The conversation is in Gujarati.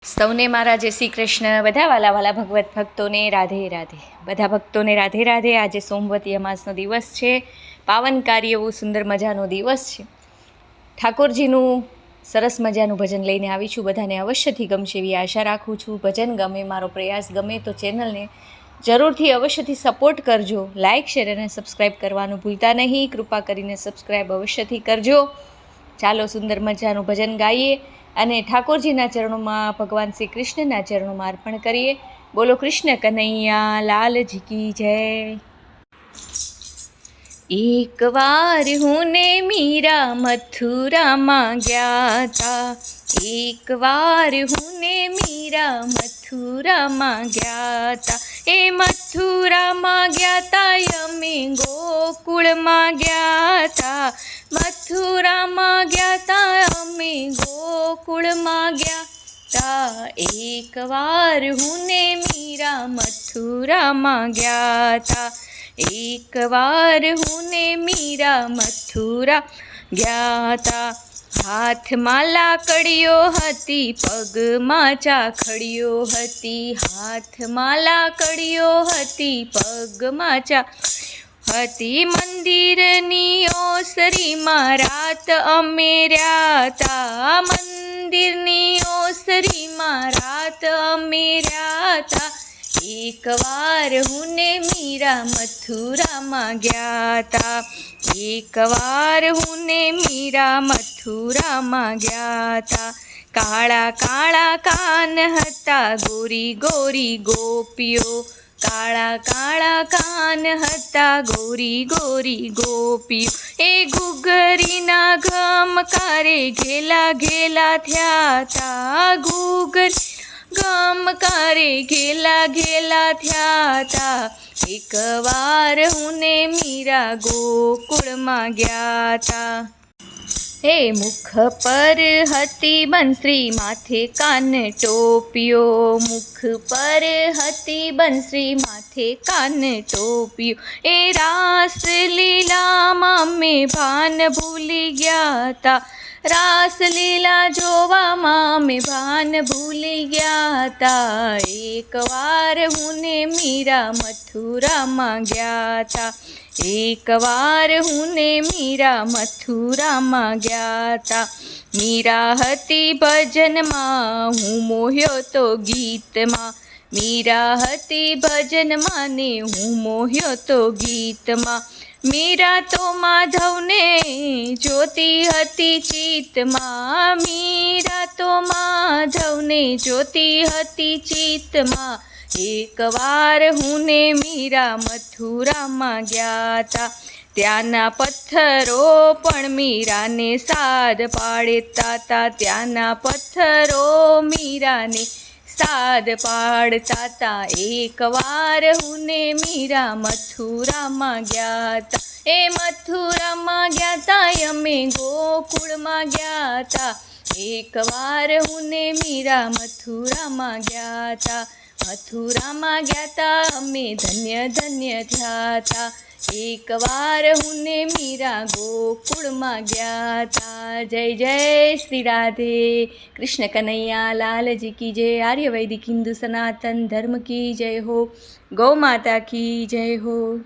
સૌને મારા જય શ્રી કૃષ્ણ. બધા વાલા ભગવત ભક્તોને રાધે રાધે. બધા ભક્તોને રાધે રાધે. આજે સોમવતી અમાસનો દિવસ છે. પાવનકારી એવો સુંદર મજાનો દિવસ છે. ઠાકોરજીનું સરસ મજાનું ભજન લઈને આવી છું. બધાને અવશ્યથી ગમશે એવી આશા રાખું છું. ભજન ગમે, મારો પ્રયાસ ગમે તો ચેનલને જરૂરથી અવશ્યથી સપોર્ટ કરજો. લાઇક, શેર અને સબસ્ક્રાઈબ કરવાનું ભૂલતા નહીં. કૃપા કરીને સબસ્ક્રાઈબ અવશ્યથી કરજો. ચાલો સુંદર મજાનું ભજન ગાઈએ અને ઠાકોરજીના ચરણોમાં, ભગવાન શ્રી કૃષ્ણના ચરણોમાં અર્પણ કરીએ. બોલો કૃષ્ણ કનૈયા લાલજી કી જય. એક વાર હું ને મીરા મથુરામાં ગયા તા. એક વાર હું ને મીરા મથુરામાં ગયા તા. એ મથુરામાં ગયા તા, અમે ગોકુળમાં ગયા તા. મથુરામાં ગયા તા, અમે ગોકુળમાં ગયા તા. એક વાર હું ને મીરા મથુરામાં ગયા તા. એક વાર હું ને મીરા મથુરા ગયા તા. હાથમાં લાકડીઓ હતી, પગમાં ચાખડીઓ હતી. હાથમાં લાકડીઓ હતી, પગમાં હતી. મંદિરની ઓસરીમાં રાત અમે રહ્યા તા. મંદિરની ઓસરીમાં રાત અમે રહ્યા તા. એક વાર હું ને મીરા મથુરામાં ગયા તા. એક વાર હું ને મીરા મથુરામાં ગયા તા. કાળા કાળા કાન હતા, ગોરી ગોરી ગોપીઓ. કાળા કાળા કાન હતા, ગોરી ગોરી ગોપીઓ. એ ઘૂઘરીના ગમકારે ઘેલા ઘેલા થયા તા. ઘૂઘરી ગમકારે ઘેલા ઘેલા થયા તા. એક વાર હું ને મીરા ગોકુળમાં ગયા તા. હે મુખ પર હતી બંસરી, માથે કાન ટોપીઓ. મુખ પર હતી બંસરી, માથે કાન ટોપીઓ. એ રાસ લીલામાં મેં ભાન ભૂલી ગયા તા. રાસલીલા જોવામાં મેં ભાન ભૂલી ગયા તા. એક વાર હું ને મીરા મથુરામાં ગયા તા. એક વાર હું ને મીરા મથુરામાં ગયા તા. મીરા હતી ભજનમાં, હું મોહ્યો તો ગીતમાં. મીરા હતી ભજનમાં ને હું મોહ્યો તો ગીતમાં. મીરા તો માધવને જોતી હતી ચિત્તમાં. મીરા તો માધવને જોતી હતી ચિત્તમાં. એક વાર હું ને મીરા મથુરામાં ગયા તા. ત્યાંના પથ્થરો પણ મીરાને સાદ પાડતા તા. ત્યાંના પથ્થરો મીરાને સાદ પાડતા તા. એક વાર હું ને મીરા મથુરામાં ગયા તા. એ મથુરામાં ગયા તા, અમે ગોકુળમાં ગયા તા. એક વાર હું ને મીરા મથુરામાં ગયા તા. મથુરામાં ગયા તા, અમે ધન્ય ધન્ય થયા તા. એક વાર હું ને મીરા ગોકુળમાં ગયા તા. જય જય શ્રી રાધે. કૃષ્ણ કનૈયા લાલજી કી જય. આર્ય વૈદિક હિન્દુ સનાતન ધર્મ કી જય હો. ગૌ માતા કી જય હો.